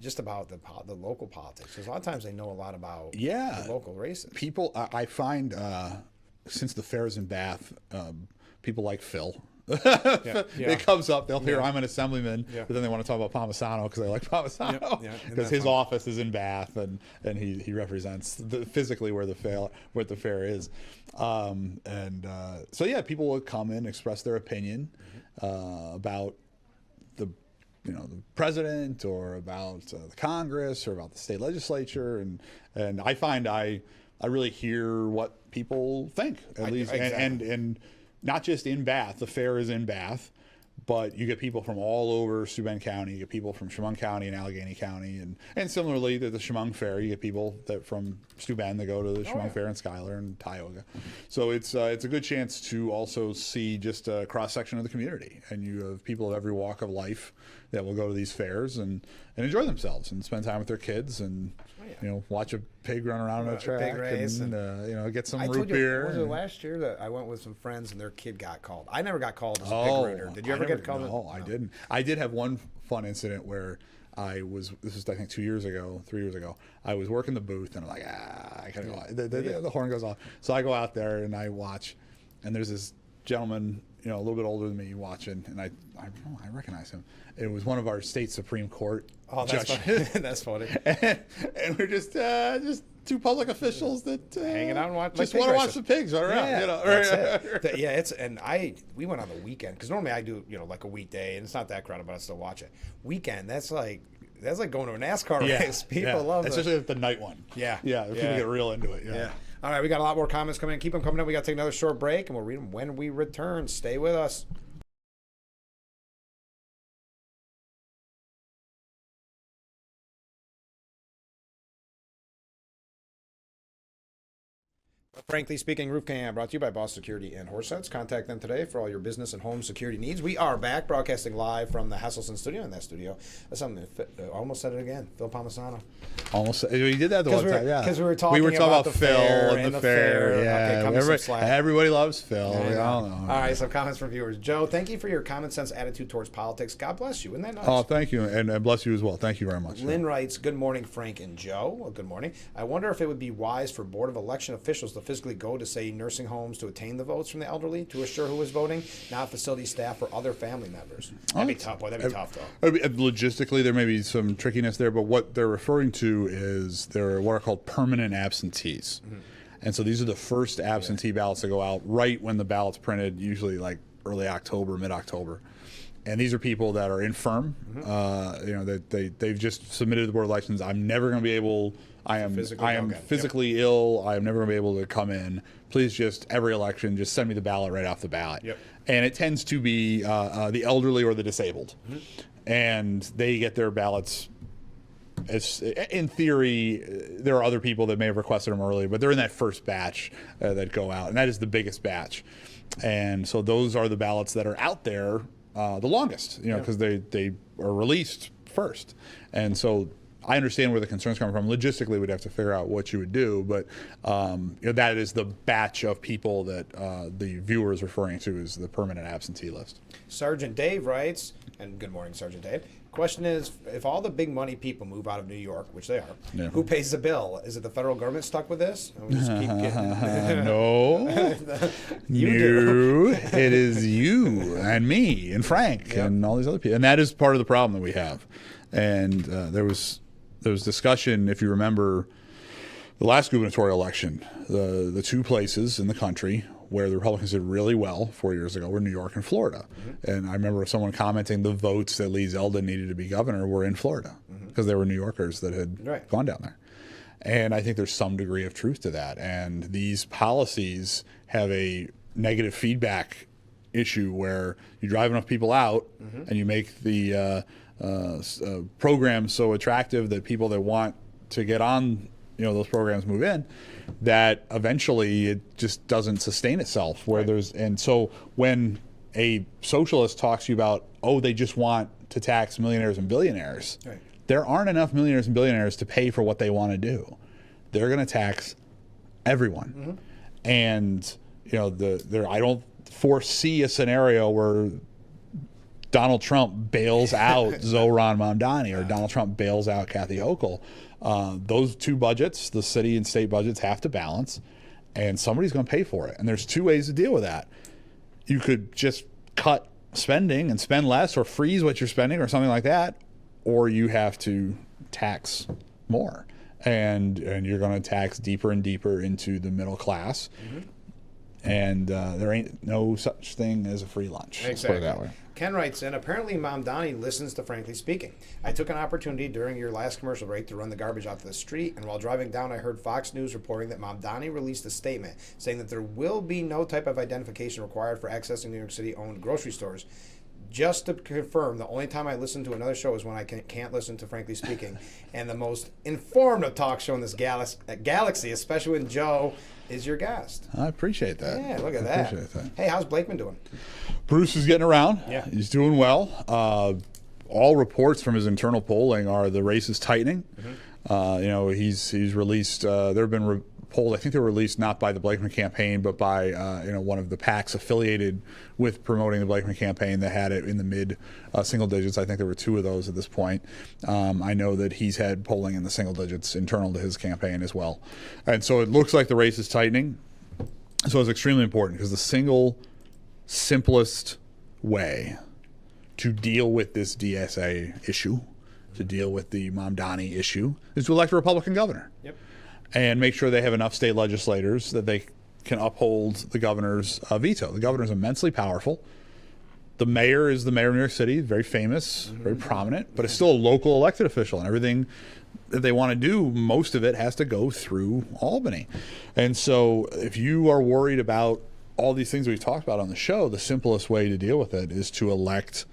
just about the local politics. Because a lot of times they know a lot about the local races. People, I find, since the fair is in Bath, people like Phil. It comes up, they'll hear I'm an assemblyman, but then they want to talk about Palmisano because they like Palmisano because his office is in Bath, and he represents physically where the fair is, so people will come in, express their opinion about the president, or about the Congress, or about the state legislature, and I find I really hear what people think, at least. And not just in Bath. The fair is in Bath, but you get people from all over Steuben County. You get people from Chemung County and Allegheny County, and similarly to the Chemung Fair, you get people from Steuben that go to the Chemung Fair in Schuyler and Tioga. So it's a good chance to also see just a cross section of the community, and you have people of every walk of life that will go to these fairs and enjoy themselves and spend time with their kids and watch a pig run around on a track, pig race, and get some root told you, beer. Was it last year that I went with some friends and their kid got called? I never got called as a pig rooter. Did you ever get called? No, I didn't. I did have one fun incident where this was I think 3 years ago, I was working the booth, and I'm like, I gotta go. The horn goes off. So I go out there and I watch, and there's this gentleman, a little bit older than me watching, and I recognize him. It was one of our state Supreme Court judges. That's funny. and we're just two public officials that hanging out and want to watch the pigs run around. That's it. We went on the weekend, because normally I do like a weekday, and it's not that crowded, but I still watch it. Weekend, that's like going to a NASCAR race. People love it, especially the night one. People get real into it. Yeah. All right, we got a lot more comments coming in. Keep them coming in. We got to take another short break, and we'll read them when we return. Stay with us. Frankly Speaking Roof Cam, brought to you by Boss Security and Horseheads. Contact them today for all your business and home security needs. We are back, broadcasting live from the Hesselson studio. In that studio, that's something almost said it again. Phil Palmisano. Almost, we did that the one time, yeah. Because we were talking about the Phil fair and the fair. Yeah, okay, everybody loves Phil. We all know. All right, some comments from viewers. Joe, thank you for your common sense attitude towards politics. God bless you. Isn't that nice? Oh, thank you, and bless you as well. Thank you very much. Lynn writes, "Good morning, Frank and Joe." Well, good morning. I wonder if it would be wise for Board of Election officials to physically go to, say, nursing homes to obtain the votes from the elderly to assure who is voting, not facility staff or other family members. That'd be tough. Boy, that'd be tough, though. Logistically, there may be some trickiness there, but what they're referring to is they're what are called permanent absentees. Mm-hmm. And so these are the first absentee ballots that go out right when the ballot's printed, usually like early October, mid-October. And these are people that are infirm. Mm-hmm. That they've just submitted to the Board of Elections. I'm never going to be able. I am physically ill. I am never going to be able to come in. Please, just every election, just send me the ballot right off the ballot. Yep. And it tends to be the elderly or the disabled, and they get their ballots. In theory, there are other people that may have requested them earlier, but they're in that first batch that go out, and that is the biggest batch. And so those are the ballots that are out there the longest, because they are released first. And so I understand where the concerns come from. Logistically, we'd have to figure out what you would do, but that is the batch of people that the viewer is referring to as the permanent absentee list. Sergeant Dave writes, and good morning, Sergeant Dave. Question is, if all the big money people move out of New York, which they are, Yeah. who pays the bill? Is it the federal government stuck with this? And we just keep getting... No. You do. It is you and me and Frank and all these other people. And that is part of the problem that we have. And there was discussion, if you remember, the last gubernatorial election, the two places in the country where the Republicans did really well 4 years ago were New York and Florida. And I remember someone commenting the votes that Lee Zeldin needed to be governor were in Florida because there were New Yorkers that had gone down there. And I think there's some degree of truth to that. And these policies have a negative feedback issue where you drive enough people out and you make the programs so attractive that people that want to get on those programs move in, that eventually it just doesn't sustain itself. And so when a socialist talks to you about, they just want to tax millionaires and billionaires, there aren't enough millionaires and billionaires to pay for what they want to do. They're going to tax everyone. And I don't foresee a scenario where Donald Trump bails out Zohran Mamdani or Donald Trump bails out Kathy Hochul. Those two budgets, the city and state budgets, have to balance, and somebody's going to pay for it. And there's two ways to deal with that. You could just cut spending and spend less, or freeze what you're spending or something like that, or you have to tax more. And you're going to tax deeper and deeper into the middle class. And there ain't no such thing as a free lunch. Exactly. Let's put it that way. Ken writes in, apparently Mamdani listens to Frankly Speaking. I took an opportunity during your last commercial break to run the garbage out to the street, and while driving down, I heard Fox News reporting that Mamdani released a statement saying that there will be no type of identification required for accessing New York City-owned grocery stores. Just to confirm, the only time I listen to another show is when I can't listen to Frankly Speaking. And the most informative talk show in this galaxy, especially when Joe is your guest. I appreciate that. Yeah, look at that. Hey, how's Blakeman doing? Bruce is getting around. Yeah. He's doing well. All reports from his internal polling are the race is tightening. He's released, there have been polled, I think they were released not by the Blakeman campaign, but by one of the PACs affiliated with promoting the Blakeman campaign that had it in the mid single digits. I think there were two of those at this point. I know that he's had polling in the single digits internal to his campaign as well. And so it looks like the race is tightening. So it's extremely important because the single simplest way to deal with this DSA issue, to deal with the Mamdani issue, is to elect a Republican governor. And make sure they have enough state legislators that they can uphold the governor's veto. The governor is immensely powerful. The mayor is the mayor of New York City, very famous, very prominent, but it's still a local elected official, and everything that they want to do, most of it has to go through Albany. And so if you are worried about all these things we've talked about on the show, the simplest way to deal with it is to elect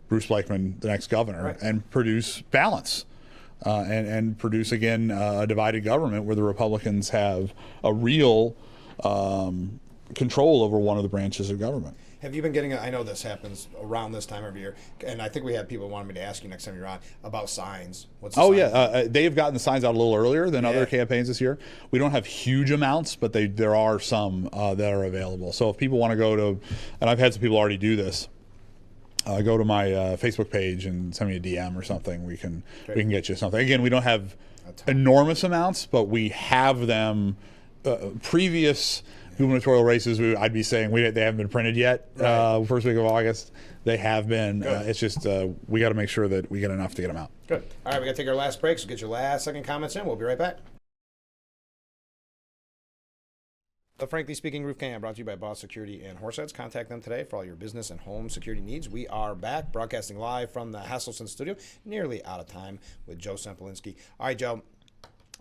Bruce Blakeman the next governor and produce balance. And produce, again, a divided government where the Republicans have a real control over one of the branches of government. Have you been getting, I know this happens around this time of year, and I think we had people wanting me to ask you next time you're on about signs. What's the sign? They have gotten the signs out a little earlier than other campaigns this year. We don't have huge amounts, but there are some that are available. So if people want to go to, and I've had some people already do this, go to my Facebook page and send me a DM or something. We can get you something. Again, we don't have enormous amounts, but we have them. Previous gubernatorial races, I'd be saying they haven't been printed yet. First week of August, they have been. It's just we got to make sure that we get enough to get them out. Good. All right, we got to take our last break. So get your last second comments in. We'll be right back. The Frankly Speaking Roof Cam brought to you by Boss Security and Horseheads. Contact them today for all your business and home security needs. We are back, broadcasting live from the Hasselson studio, nearly out of time, with Joe Sempolinski. All right, Joe,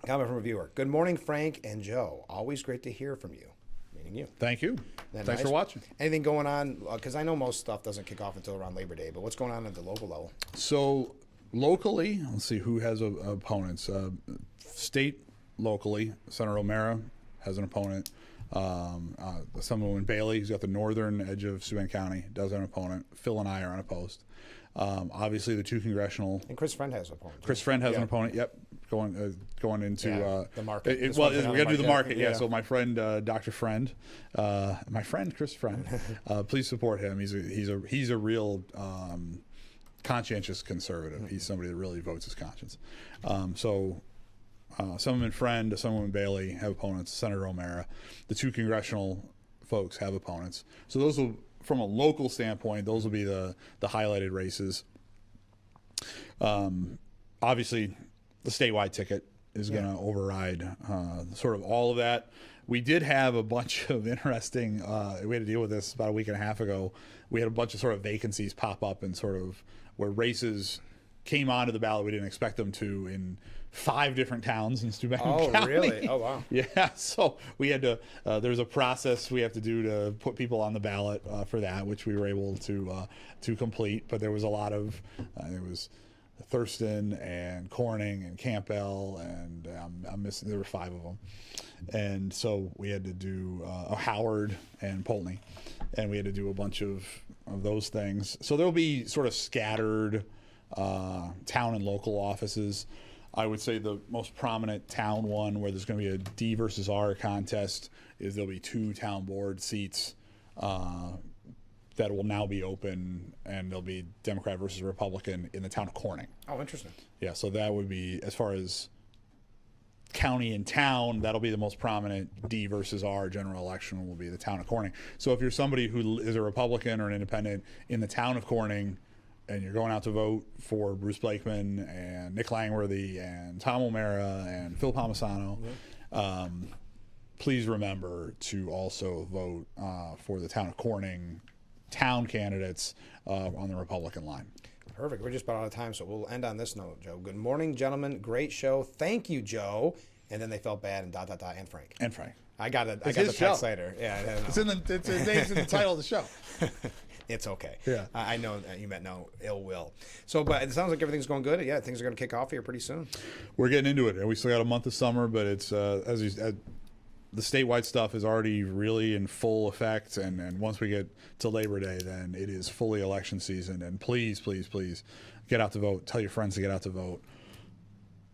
comment from a viewer. Good morning, Frank and Joe. Always great to hear from you. Meaning you. Thank you. Thanks for watching. Anything going on? Because I know most stuff doesn't kick off until around Labor Day, but what's going on at the local level? So locally, let's see who has opponents. State locally, Senator O'Mara has an opponent. Assemblyman Bailey, who's got the northern edge of Steuben County, does have an opponent. Phil and I are unopposed. Obviously, the two congressional. And Chris Friend has an opponent. Chris Friend has an opponent. Yep, going into the market. We got to do the market. Yeah. So my friend, Dr. Friend, my friend Chris Friend, please support him. He's a real conscientious conservative. He's somebody that really votes his conscience. Assemblyman Friend, Assemblyman Bailey have opponents. Senator O'Mara, the 2 congressional folks have opponents. So those will, from a local standpoint, those will be the highlighted races. Obviously, the statewide ticket is going to override sort of all of that. We did have a bunch of interesting, we had to deal with this about a week and a half ago. We had a bunch of sort of vacancies pop up and sort of where races came onto the ballot we didn't expect them to in 5 different towns in Steubenville County. Oh, really? Oh, wow. Yeah, so we had to, there's a process we have to do to put people on the ballot for that, which we were able to complete. But there was a lot of, there was Thurston and Corning and Campbell, and I'm missing, there were 5 of them. And so we had to do Howard and Poultney, and we had to do a bunch of those things. So there'll be sort of scattered town and local offices. I would say the most prominent town one where there's going to be a D versus R contest is there'll be 2 town board seats that will now be open, and there'll be Democrat versus Republican in the town of Corning. Oh, interesting. Yeah, so that would be, as far as county and town, that'll be the most prominent D versus R general election will be the town of Corning. So if you're somebody who is a Republican or an independent in the town of Corning, and you're going out to vote for Bruce Blakeman and Nick Langworthy and Tom O'Mara and Phil Palmisano, please remember to also vote for the town of Corning town candidates on the Republican line. Perfect. We're just about out of time, so we'll end on this note, Joe. Good morning, gentlemen. Great show. Thank you, Joe. And then they felt bad and ... and Frank. And Frank. I got the text later. Yeah, it's in the name's in the title of the show. It's okay. Yeah. I know that you meant no ill will. So, but it sounds like everything's going good. Yeah, things are going to kick off here pretty soon. We're getting into it. We still got a month of summer, but it's the statewide stuff is already really in full effect. And once we get to Labor Day, then it is fully election season. And please, please, please get out to vote. Tell your friends to get out to vote.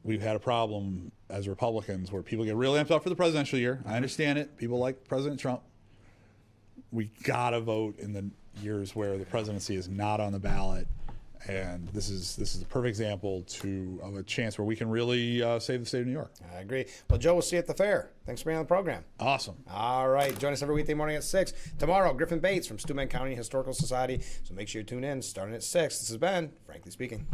We've had a problem as Republicans where people get really amped up for the presidential year. I understand it. People like President Trump. We got to vote in the years where the presidency is not on the ballot, and this is a perfect example of a chance where we can really save the state of New York. I agree. Well, Joe, we'll see you at the fair. Thanks for being on the program. Awesome. All right. Join us every weekday morning at 6. Tomorrow, Griffin Bates from Steubenville County Historical Society. So make sure you tune in starting at 6. This has been Frankly Speaking.